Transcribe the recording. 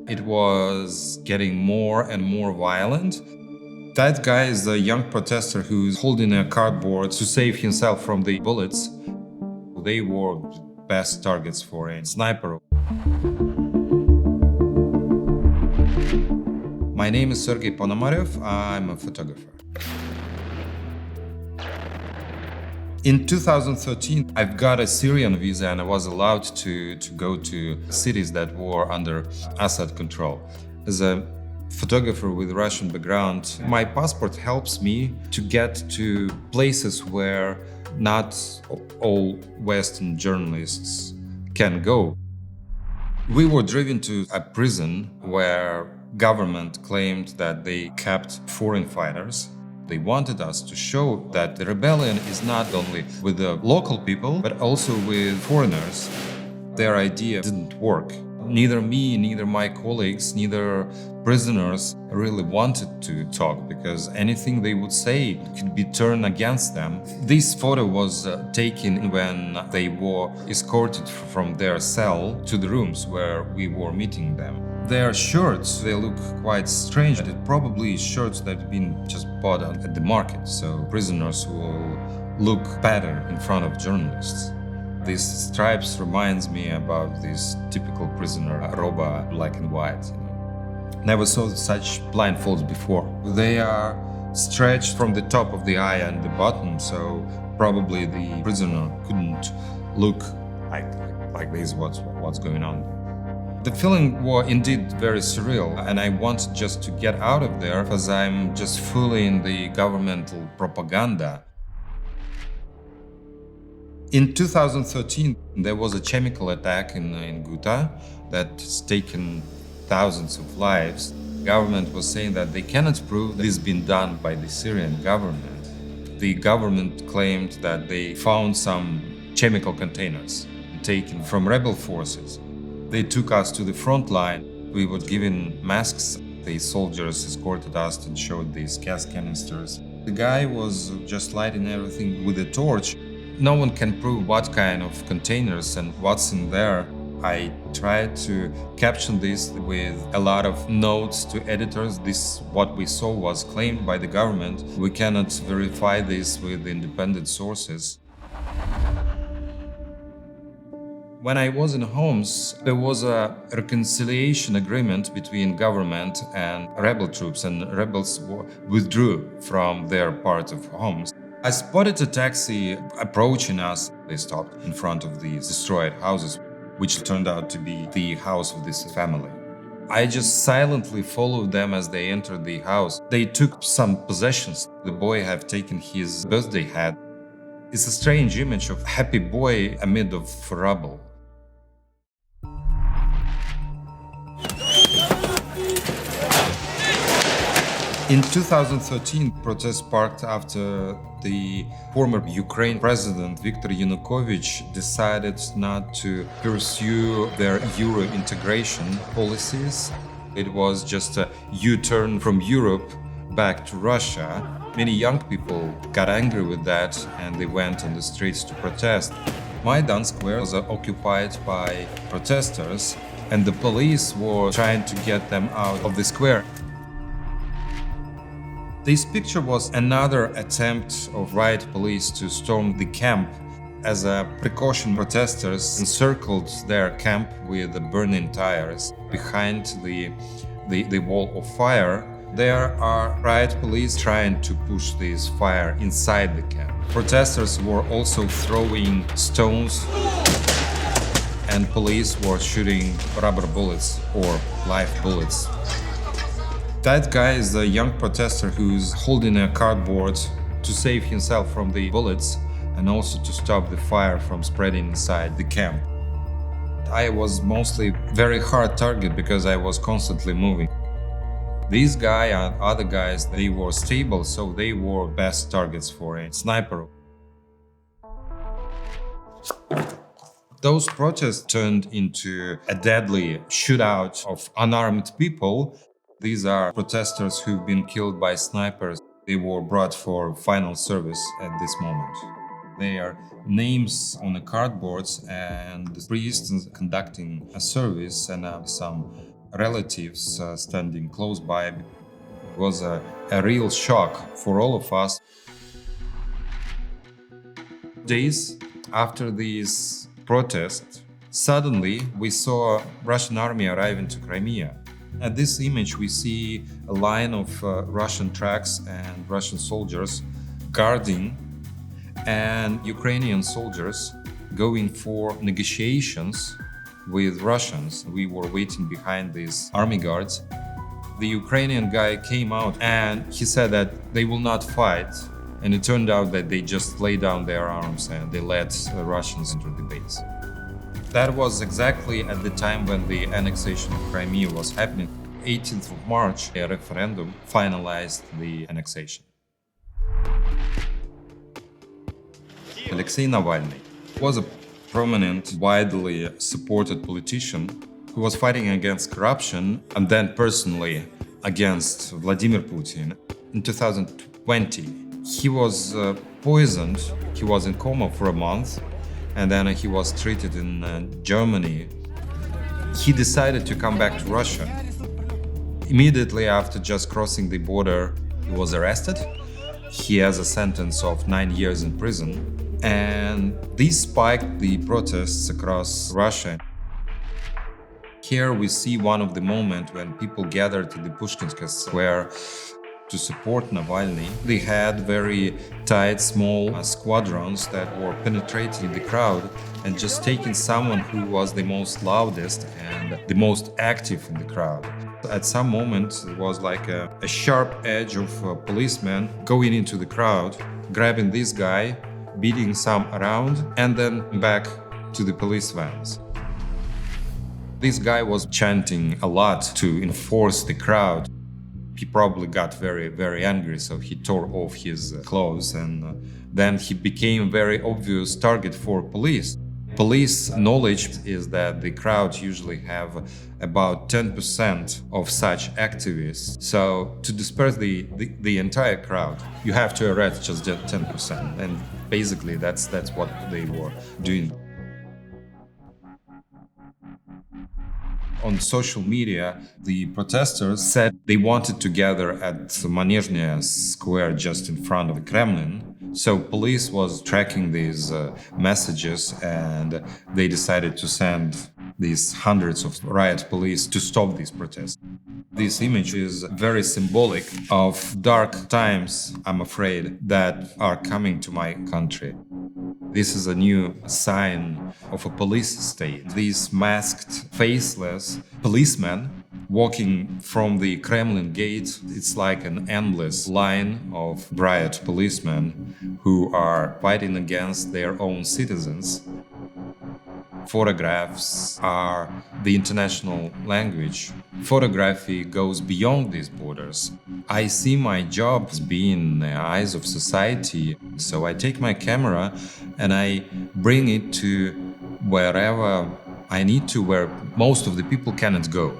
It was getting more and more violent. That guy is a young protester who's holding a cardboard to save himself from the bullets. They were best targets for a sniper. My name is Sergey Ponomarev. I'm a photographer. In 2013, I've got a Syrian visa and I was allowed to go to cities that were under Assad control. As a photographer with Russian background, my passport helps me to get to places where not all Western journalists can go. We were driven to a prison where government claimed that they kept foreign fighters. They wanted us to show that the rebellion is not only with the local people, but also with foreigners. Their idea didn't work. Neither me, neither my colleagues, neither prisoners really wanted to talk because anything they would say could be turned against them. This photo was taken when they were escorted from their cell to the rooms where we were meeting them. Their shirts, they look quite strange. It probably shirts that have been just bought at the market, so prisoners will look better in front of journalists. These stripes reminds me about this typical prisoner roba, black and white. Never saw such blindfolds before. They are stretched from the top of the eye and the bottom, so probably the prisoner couldn't look like this. What's going on? The feeling was indeed very surreal, and I wanted just to get out of there because I'm just fully in the governmental propaganda. In 2013, there was a chemical attack in Ghouta that's taken thousands of lives. The government was saying that they cannot prove this has been done by the Syrian government. The government claimed that they found some chemical containers taken from rebel forces. They took us to the front line. We were given masks. The soldiers escorted us and showed these gas canisters. The guy was just lighting everything with a torch. No one can prove what kind of containers and what's in there. I tried to capture this with a lot of notes to editors. What we saw was claimed by the government. We cannot verify this with independent sources. When I was in Homs, there was a reconciliation agreement between government and rebel troops, and rebels withdrew from their part of Homs. I spotted a taxi approaching us. They stopped in front of these destroyed houses, which turned out to be the house of this family. I just silently followed them as they entered the house. They took some possessions. The boy had taken his birthday hat. It's a strange image of a happy boy amid of rubble. In 2013, protests sparked after the former Ukraine president Viktor Yanukovych decided not to pursue their Euro integration policies. It was just a U-turn from Europe back to Russia. Many young people got angry with that and they went on the streets to protest. Maidan Square was occupied by protesters and the police were trying to get them out of the square. This picture was another attempt of riot police to storm the camp. As a precaution, protesters encircled their camp with burning tires. Behind the wall of fire, there are riot police trying to push this fire inside the camp. Protesters were also throwing stones and police were shooting rubber bullets or live bullets. That guy is a young protester who's holding a cardboard to save himself from the bullets and also to stop the fire from spreading inside the camp. I was mostly very hard target because I was constantly moving. This guy and other guys, they were stable, so they were best targets for a sniper. Those protests turned into a deadly shootout of unarmed people. These are protesters who've been killed by snipers. They were brought for final service at this moment. Their names on the cardboards and the priests conducting a service and some relatives standing close by. It was a real shock for all of us. Days after these protests, suddenly we saw Russian army arriving to Crimea. At this image, we see a line of Russian trucks and Russian soldiers guarding, and Ukrainian soldiers going for negotiations with Russians. We were waiting behind these army guards. The Ukrainian guy came out and he said that they will not fight. And it turned out that they just laid down their arms and they let the Russians enter the base. That was exactly at the time when the annexation of Crimea was happening. 18th of March, a referendum finalized the annexation. Alexei Navalny was a prominent, widely supported politician who was fighting against corruption and then personally against Vladimir Putin. In 2020, he was poisoned. He was in coma for a month, and then he was treated in Germany. He decided to come back to Russia. Immediately after just crossing the border, he was arrested. He has a sentence of 9 years in prison. And this spiked the protests across Russia. Here we see one of the moments when people gathered in the Pushkinska Square to support Navalny. They had very tight, small squadrons that were penetrating the crowd and just taking someone who was the most loudest and the most active in the crowd. At some moment, it was like a sharp edge of a policeman going into the crowd, grabbing this guy, beating some around, and then back to the police vans. This guy was chanting a lot to enforce the crowd. He probably got very, very angry, so he tore off his clothes, and then he became a very obvious target for police. Police knowledge is that the crowd usually have about 10% of such activists. So to disperse the entire crowd, you have to arrest just 10%. And basically that's what they were doing. On social media, the protesters said they wanted to gather at Manezhny Square just in front of the Kremlin. So police was tracking these messages, and they decided to send these hundreds of riot police to stop these protests. This image is very symbolic of dark times, I'm afraid, that are coming to my country. This is a new sign of a police state. These masked, faceless policemen walking from the Kremlin gate, it's like an endless line of riot policemen who are fighting against their own citizens. Photographs are the international language. Photography goes beyond these borders. I see my job as being the eyes of society, so I take my camera and I bring it to wherever I need to, where most of the people cannot go.